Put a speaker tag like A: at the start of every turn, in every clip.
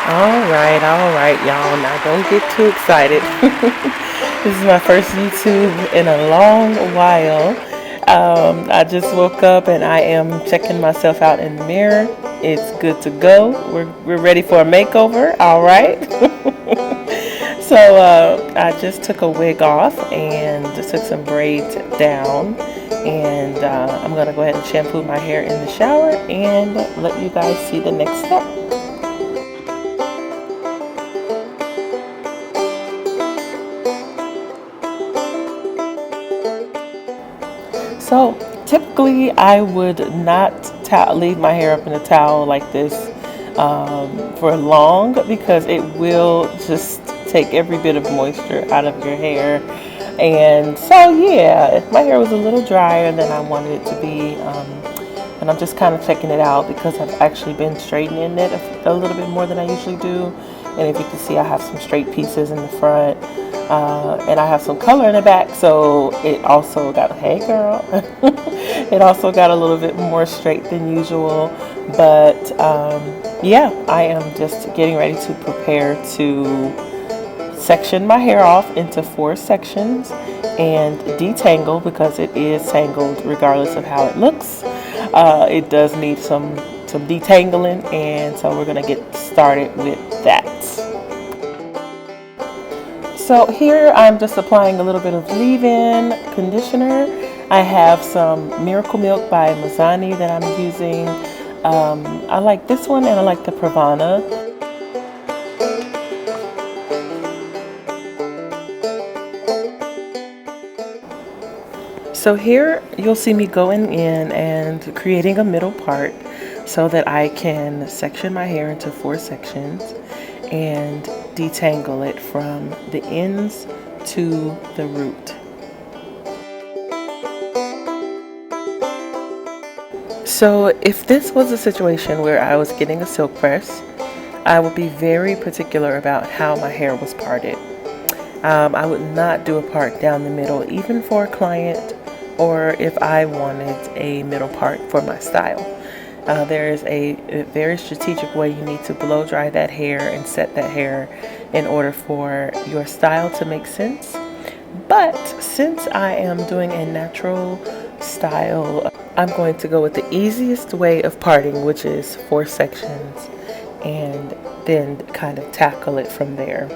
A: All right, y'all. Now don't get too excited. This is my first YouTube in a long while. I just woke up and I am checking myself out in the mirror. It's good to go. We're ready for a makeover. All right. So I just took a wig off and just took some braids down. And I'm going to go ahead and shampoo my hair in the shower and let you guys see the next step. So typically, I would not leave my hair up in a towel like this for long because it will just take every bit of moisture out of your hair. And so, yeah, my hair was a little drier than I wanted it to be. And I'm just kind of checking it out because I've actually been straightening it a little bit more than I usually do. And if you can see, I have some straight pieces in the front. And I have some color in the back, so it also got, hey girl, it also got a little bit more straight than usual. But yeah, I am just getting ready to prepare to section my hair off into 4 sections and detangle because it is tangled regardless of how it looks. It does need some detangling, and so we're going to get started with that. So here I'm just applying a little bit of leave-in conditioner. I have some Miracle Milk by Mizanni that I'm using. I like this one and I like the Pravana. So here you'll see me going in and creating a middle part so that I can section my hair into 4 sections and detangle it from the ends to the root. So if this was a situation where I was getting a silk press, I would be very particular about how my hair was parted. I would not do a part down the middle, even for a client or if I wanted a middle part for my style. There is a very strategic way you need to blow dry that hair and set that hair in order for your style to make sense. But since I am doing a natural style, I'm going to go with the easiest way of parting, which is 4 sections, and then kind of tackle it from there.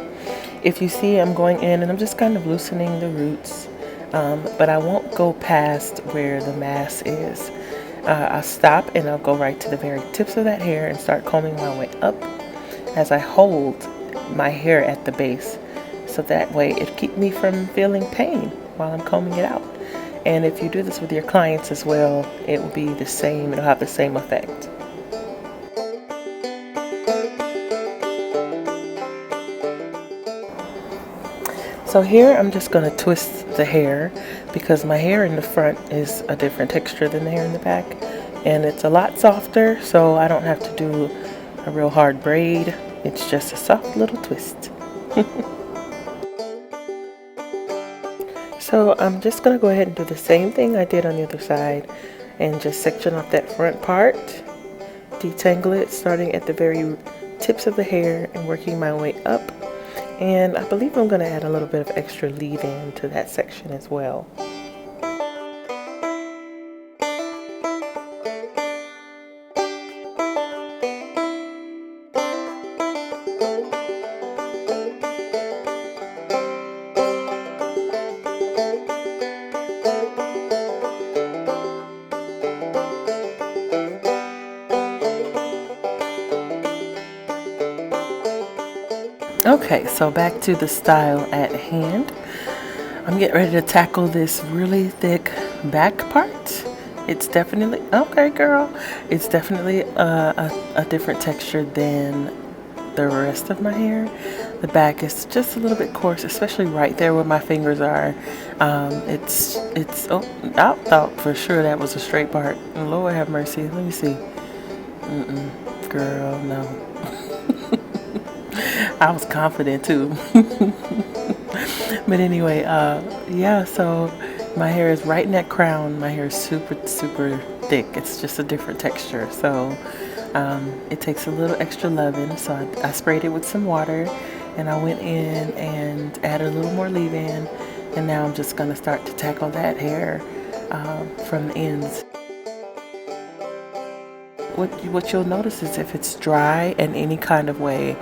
A: If you see, I'm going in and I'm just kind of loosening the roots, but I won't go past where the mass is. I'll stop and I'll go right to the very tips of that hair and start combing my way up as I hold my hair at the base, so that way it keeps me from feeling pain while I'm combing it out. And if you do this with your clients as well, it will be the same, it'll have the same effect. So here I'm just going to twist the hair because my hair in the front is a different texture than the hair in the back, and it's a lot softer, so I don't have to do a real hard braid. It's just a soft little twist. So I'm just going to go ahead and do the same thing I did on the other side and just section off that front part, detangle it starting at the very tips of the hair and working my way up. And I believe I'm going to add a little bit of extra leave-in to that section as well. Okay, so back to the style at hand. I'm getting ready to tackle this really thick back part. It's definitely, okay girl, it's definitely a different texture than the rest of my hair. The back is just a little bit coarse, especially right there where my fingers are. Oh, I thought for sure that was a straight part. Lord have mercy, let me see. Girl, no. I was confident too. But anyway, yeah, so my hair is right in that crown. My hair is super, super thick. It's just a different texture. So It takes a little extra loving, so I sprayed it with some water, and I went in and added a little more leave-in, and now I'm just going to start to tackle that hair from the ends. What you'll notice is if it's dry in any kind of way,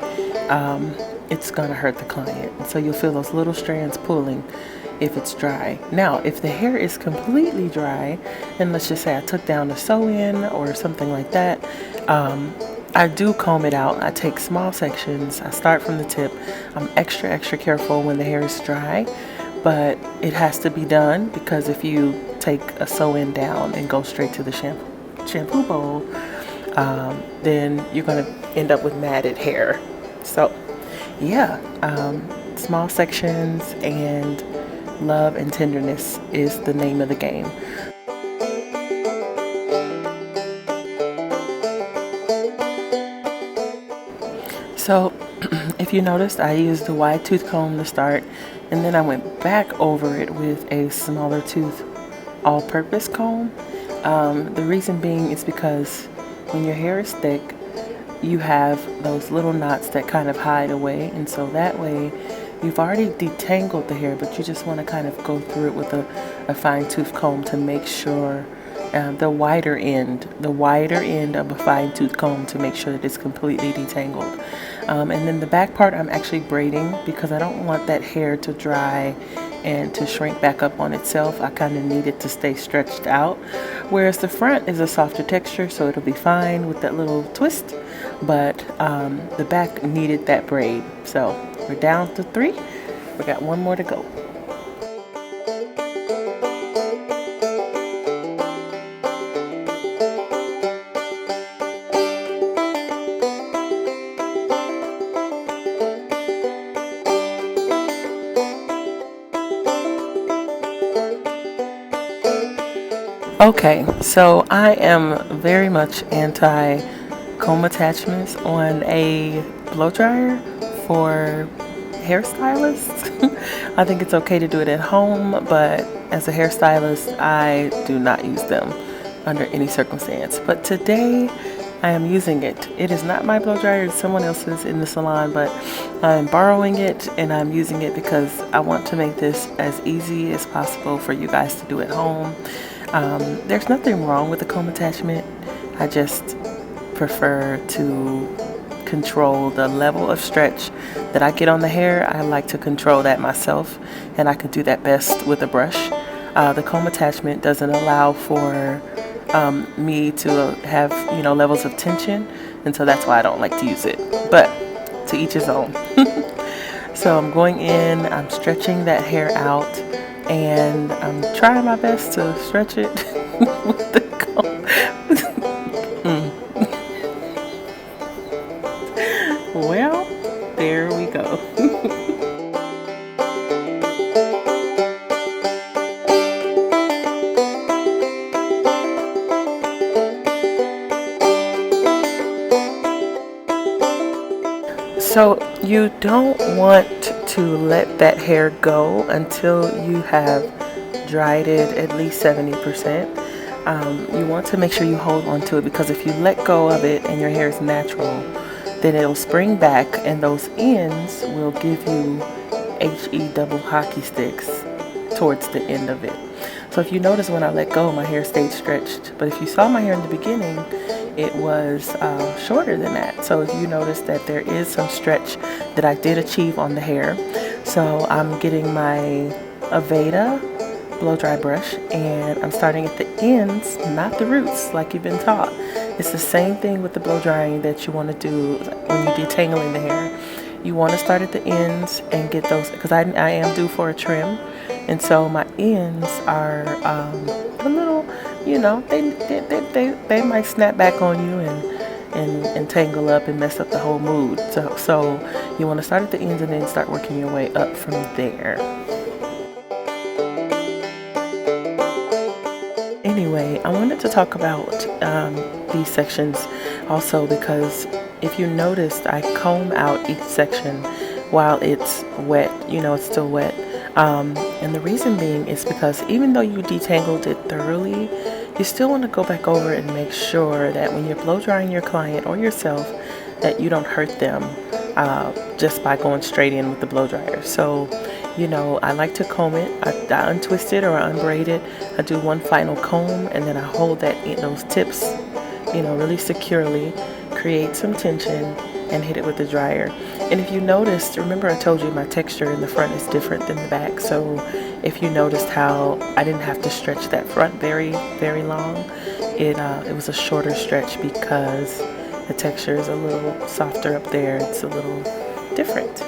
A: it's going to hurt the client. And so you'll feel those little strands pulling if it's dry. Now, if the hair is completely dry, and let's just say I took down the sew-in or something like that, I do comb it out. I take small sections. I start from the tip. I'm extra careful when the hair is dry, but it has to be done, because if you take a sew-in down and go straight to the shampoo bowl, then you're going to end up with matted hair. So yeah, small sections and love and tenderness is the name of the game. So if you noticed, I used the wide tooth comb to start, and then I went back over it with a smaller tooth all-purpose comb. The reason being is because when your hair is thick, you have those little knots that kind of hide away, and so that way you've already detangled the hair, but you just want to kind of go through it with a fine tooth comb to make sure the wider end of a fine tooth comb to make sure that it's completely detangled. And then the back part I'm actually braiding, because I don't want that hair to dry and to shrink back up on itself. I kind of need it to stay stretched out, whereas the front is a softer texture, so it'll be fine with that little twist, but the back needed that braid. So we're down to 3. We got 1 more to go. Okay, so I am very much anti comb attachments on a blow dryer for hairstylists. I think it's okay to do it at home, but as a hairstylist, I do not use them under any circumstance. But today, I am using it. It is not my blow dryer, it's someone else's in the salon, but I'm borrowing it and I'm using it because I want to make this as easy as possible for you guys to do at home. There's nothing wrong with the comb attachment. I just prefer to control the level of stretch that I get on the hair. I like to control that myself, and I can do that best with a brush. The comb attachment doesn't allow for me to have, levels of tension, and so that's why I don't like to use it. But to each his own. So I'm going in, I'm stretching that hair out, and I'm trying my best to stretch it with the comb. Well, there we go. So you don't want to let that hair go until you have dried it at least 70%. You want to make sure you hold on to it, because if you let go of it and your hair is natural, then it'll spring back and those ends will give you HE double hockey sticks towards the end of it. So if you notice, when I let go, my hair stayed stretched, but if you saw my hair in the beginning, it was shorter than that. So if you notice that there is some stretch that I did achieve on the hair. So I'm getting my Aveda blow dry brush, and I'm starting at the ends, not the roots like you've been taught. It's the same thing with the blow drying that you want to do when you're detangling the hair. You want to start at the ends and get those, because I am due for a trim, and so my ends are a little, they might snap back on you and tangle up and mess up the whole mood. So you want to start at the ends and then start working your way up from there. Anyway, I wanted to talk about these sections also, because if you noticed, I comb out each section while it's wet, it's still wet. And the reason being is because even though you detangled it thoroughly you still want to go back over and make sure that when you're blow drying your client or yourself, that you don't hurt them just by going straight in with the blow dryer. So, you know, I like to comb it. I untwist it or I unbraid it. I do one final comb, and then I hold those tips, you know, really securely, create some tension, and hit it with the dryer. And if you noticed, remember I told you my texture in the front is different than the back. So if you noticed how I didn't have to stretch that front very, very long, it was a shorter stretch because the texture is a little softer up there. It's a little different.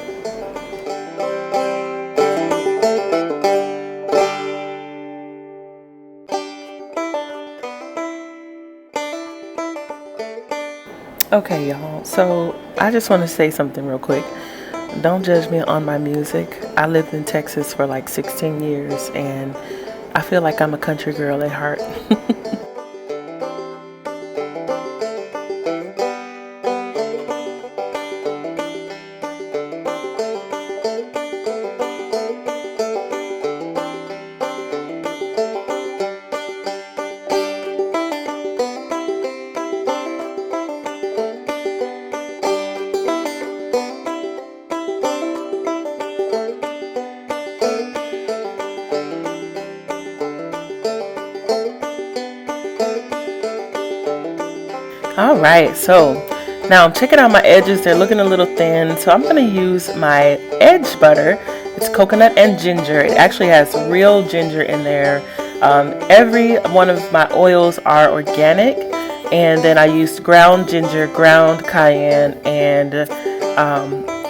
A: Okay, y'all, so I just want to say something real quick. Don't judge me on my music. I lived in Texas for like 16 years, and I feel like I'm a country girl at heart. All right, so now I'm checking out my edges. They're looking a little thin, so I'm going to use my edge butter. It's coconut and ginger. It actually has real ginger in there. Every one of my oils are organic, and then I used ground ginger, ground cayenne, and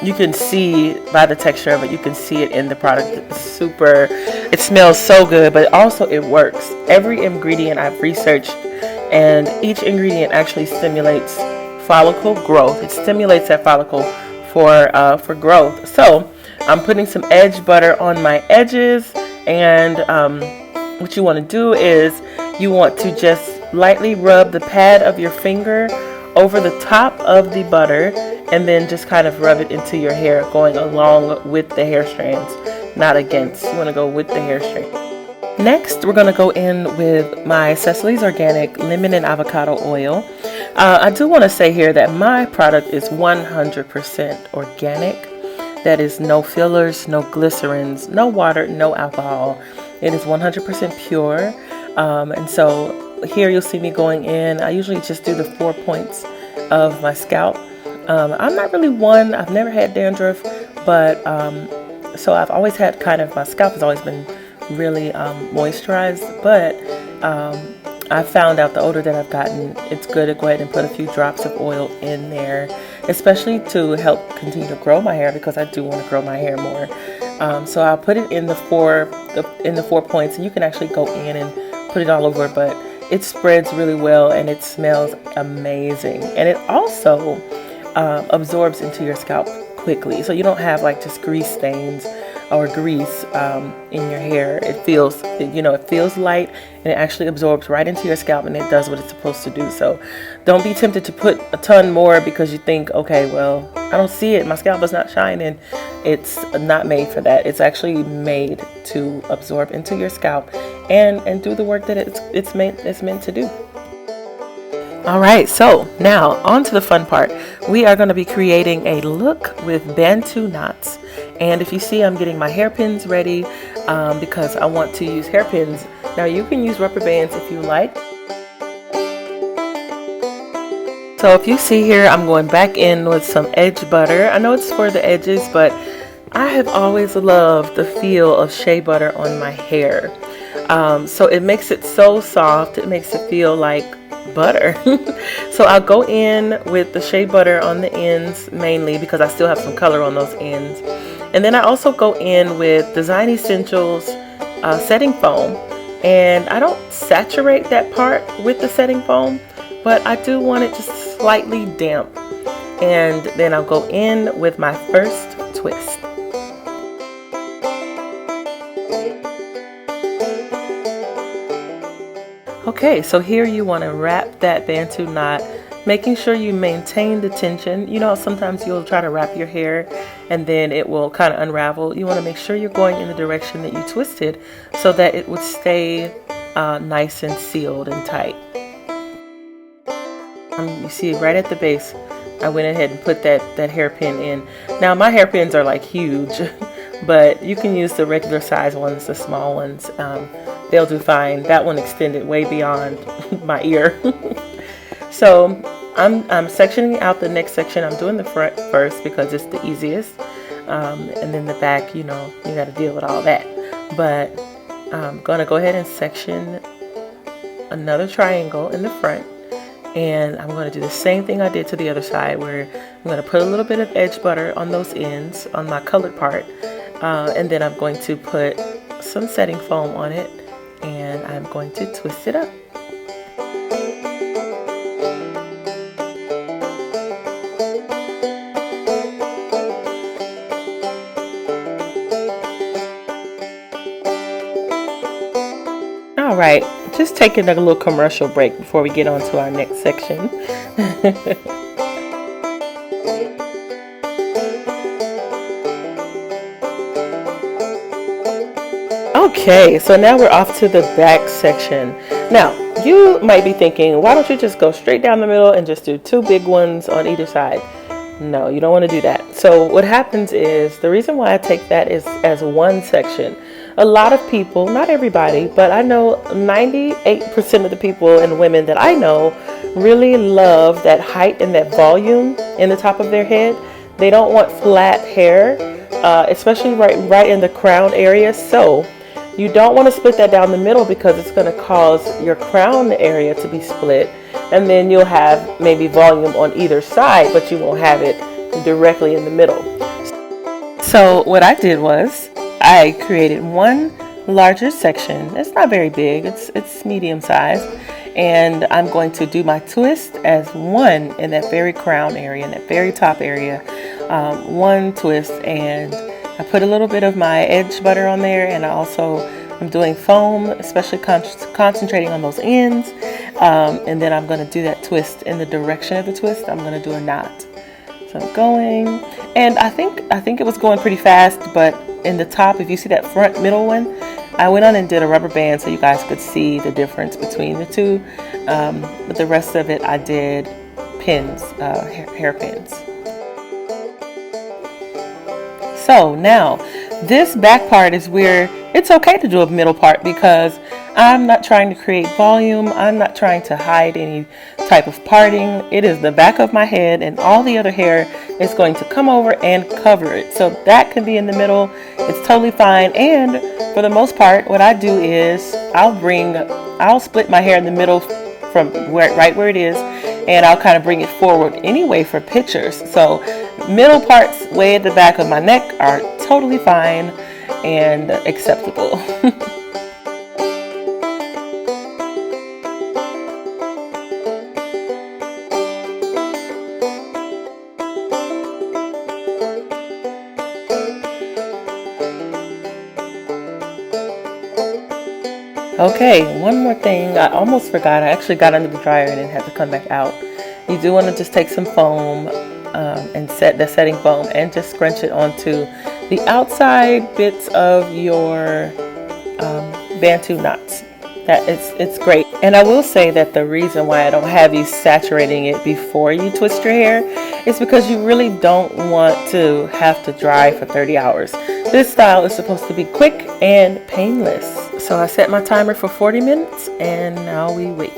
A: you can see by the texture of it, you can see it in the product. It's super, it smells so good, but also it works. Every ingredient I've researched, and each ingredient actually stimulates follicle growth. It stimulates that follicle for growth. So I'm putting some edge butter on my edges, and what you want to do is you want to just lightly rub the pad of your finger over the top of the butter, and then just kind of rub it into your hair, going along with the hair strands, not against. You want to go with the hair strands. Next, we're going to go in with my Cecily's Organic Lemon and Avocado Oil. I do want to say here that my product is 100% organic. That is no fillers, no glycerins, no water, no alcohol. It is 100% pure. And so here you'll see me going in. I usually just do the 4 points of my scalp. I'm not really one, I've never had dandruff, but so I've always had my scalp has always been really moisturized, but I found out the older that I've gotten, it's good to go ahead and put a few drops of oil in there, especially to help continue to grow my hair, because I do want to grow my hair more. So I'll put it in the 4 points, and you can actually go in and put it all over, but it spreads really well and it smells amazing, and it also absorbs into your scalp quickly, so you don't have like just grease stains or grease in your hair. It feels light, and it actually absorbs right into your scalp, and it does what it's supposed to do. So don't be tempted to put a ton more because you think, okay, well, I don't see it, my scalp is not shining. It's not made for that. It's actually made to absorb into your scalp and do the work that it's meant to do. All right, so now on to the fun part. We are going to be creating a look with Bantu knots. And if you see, I'm getting my hairpins ready because I want to use hairpins. Now you can use rubber bands if you like. So if you see here, I'm going back in with some edge butter. I know it's for the edges, but I have always loved the feel of shea butter on my hair. So it makes it so soft. It makes it feel like butter. So I'll go in with the shea butter on the ends mainly because I still have some color on those ends. And then I also go in with Design Essentials setting foam. And I don't saturate that part with the setting foam, but I do want it just slightly damp. And then I'll go in with my first twist. Okay, so here you want to wrap that Bantu knot, making sure you maintain the tension. You know, sometimes you'll try to wrap your hair and then it will kind of unravel. You want to make sure you're going in the direction that you twisted so that it would stay nice and sealed and tight. You see right at the base, I went ahead and put that hairpin in. Now my hairpins are like huge, but you can use the regular size ones, the small ones. They'll do fine. That one extended way beyond my ear. So I'm sectioning out the next section. I'm doing the front first because it's the easiest. And then the back, you know, you got to deal with all that. But I'm going to go ahead and section another triangle in the front. And I'm going to do the same thing I did to the other side, where I'm going to put a little bit of edge butter on those ends on my colored part. And then I'm going to put some setting foam on it, and I'm going to twist it up. All right, just taking a little commercial break before we get on to our next section. Okay, so now we're off to the back section. Now, you might be thinking, why don't you just go straight down the middle and just do 2 big ones on either side? No, you don't want to do that. So what happens is, the reason why I take that is as one section. A lot of people, not everybody, but I know 98% of the people and women that I know really love that height and that volume in the top of their head. They don't want flat hair, especially right in the crown area. So you don't want to split that down the middle, because it's going to cause your crown area to be split, and then you'll have maybe volume on either side, but you won't have it directly in the middle. So what I did was I created one larger section. It's not very big, it's medium size, and I'm going to do my twist as one in that very crown area, in that very top area. One twist, and I put a little bit of my edge butter on there, and I'm doing foam, especially concentrating on those ends. And then I'm going to do that twist. In the direction of the twist, I'm going to do a knot. So I'm going, and I think it was going pretty fast, but in the top, if you see that front middle one, I went on and did a rubber band so you guys could see the difference between the two. But the rest of it, I did pins, hairpins. So now, this back part is where it's okay to do a middle part, because I'm not trying to create volume. I'm not trying to hide any type of parting. It is the back of my head, and all the other hair is going to come over and cover it. So that can be in the middle. It's totally fine. And for the most part, what I do is I'll split my hair in the middle from right where it is, and I'll kind of bring it forward anyway for pictures. So middle parts way at the back of my neck are totally fine and acceptable. Okay, one more thing. I almost forgot. I actually got under the dryer and then had to come back out. You do want to just take some foam and set the setting foam and just scrunch it onto the outside bits of your Bantu knots. It's great. And I will say that the reason why I don't have you saturating it before you twist your hair is because you really don't want to have to dry for 30 hours. This style is supposed to be quick and painless. So I set my timer for 40 minutes, and now we wait.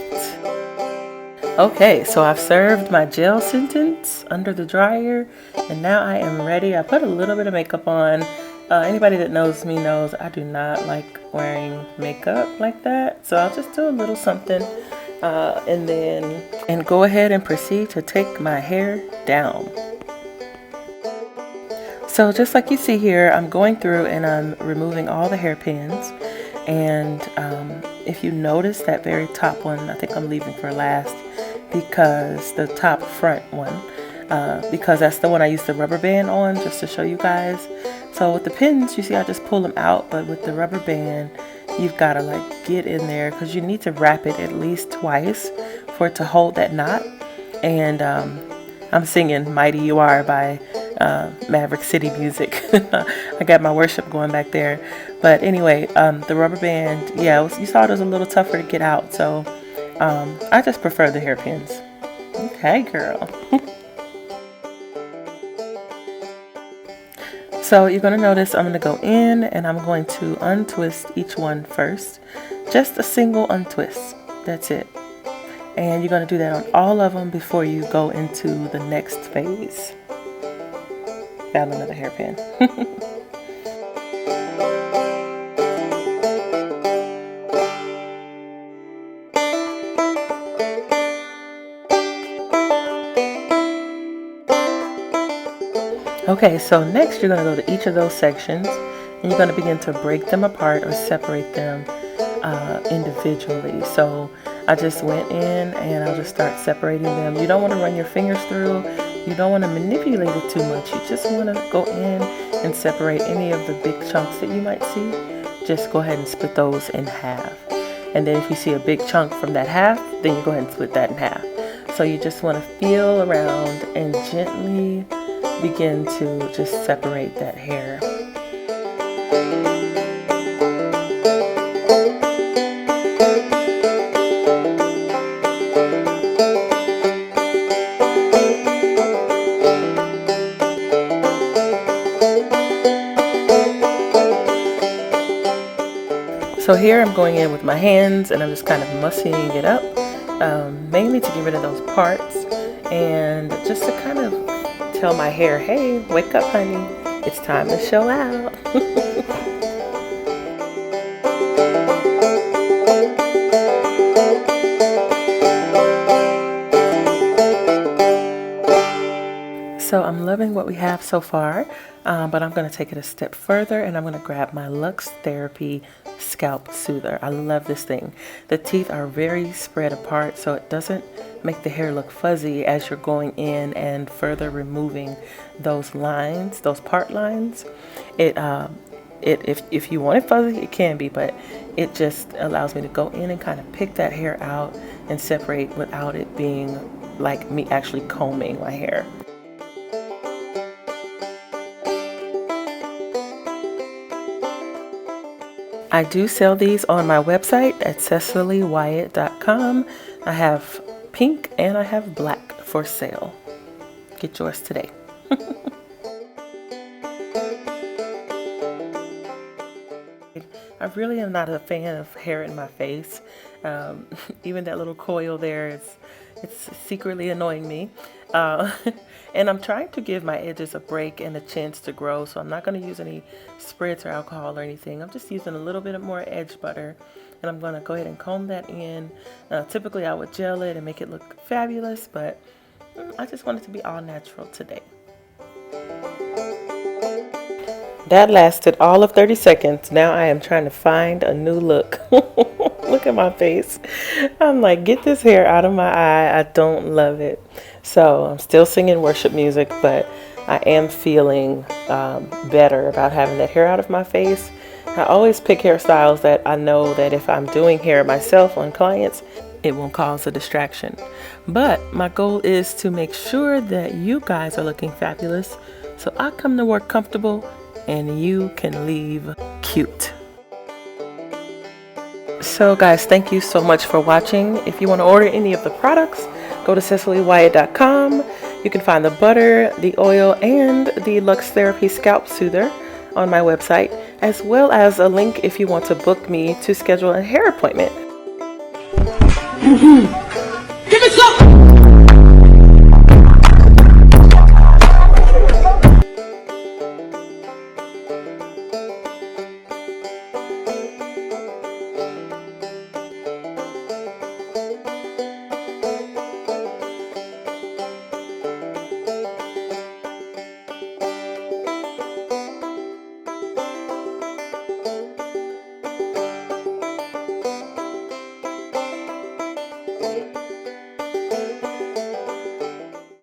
A: Okay, so I've served my gel sentence under the dryer, and now I am ready. I put a little bit of makeup on. Anybody that knows me knows I do not like wearing makeup like that, so I'll just do a little something and go ahead and proceed to take my hair down. So just like you see here, I'm going through and I'm removing all the hairpins. And if you notice that very top one, I think I'm leaving for last, because the top front one, because that's the one I used the rubber band on, just to show you guys. So with the pins, you see I just pull them out, but with the rubber band, you've got to like get in there, because you need to wrap it at least twice for it to hold that knot. And I'm singing Mighty You Are by Maverick City Music. I got my worship going back there. But anyway, the rubber band, yeah, you saw it was a little tougher to get out, so I just prefer the hairpins. Okay, girl. So you're going to notice I'm going to go in and I'm going to untwist each one first. Just a single untwist. That's it. And you're going to do that on all of them before you go into the next phase. Found another hairpin. Okay, so next you're going to go to each of those sections and you're going to begin to break them apart or separate them individually. So I just went in and I'll just start separating them. You don't want to run your fingers through. You don't want to manipulate it too much. You just want to go in and separate any of the big chunks that you might see. Just go ahead and split those in half. And then if you see a big chunk from that half, then you go ahead and split that in half. So you just want to feel around and gently begin to just separate that hair. So here I'm going in with my hands and I'm just kind of mussying it up, mainly to get rid of those parts and just to kind of tell my hair, hey, wake up, honey, it's time to show out. So I'm loving what we have so far, but I'm going to take it a step further and I'm going to grab my Lux Therapy Scalp Soother. I love this thing. The teeth are very spread apart, so it doesn't make the hair look fuzzy as you're going in and further removing those lines, those part lines. If you want it fuzzy, it can be, but it just allows me to go in and kind of pick that hair out and separate without it being like me actually combing my hair. I do sell these on my website at CecilyWyatt.com. I have pink and I have black for sale. Get yours today. I really am not a fan of hair in my face. Even that little coil there, it's secretly annoying me. And I'm trying to give my edges a break and a chance to grow, so I'm not going to use any spritz or alcohol or anything. I'm just using a little bit more edge butter, and I'm going to go ahead and comb that in. Typically I would gel it and make it look fabulous, but I just want it to be all natural today. That lasted all of 30 seconds. Now I am trying to find a new look. Look at my face. I'm like, get this hair out of my eye. I don't love it. So I'm still singing worship music, but I am feeling better about having that hair out of my face. I always pick hairstyles that I know that if I'm doing hair myself on clients, it won't cause a distraction. But my goal is to make sure that you guys are looking fabulous, so I come to work comfortable and you can leave cute. So guys, thank you so much for watching. If you want to order any of the products, go to CecilyWyatt.com. You can find the butter, the oil, and the Lux Therapy Scalp Soother on my website, as well as a link if you want to book me to schedule a hair appointment.
B: Give it some!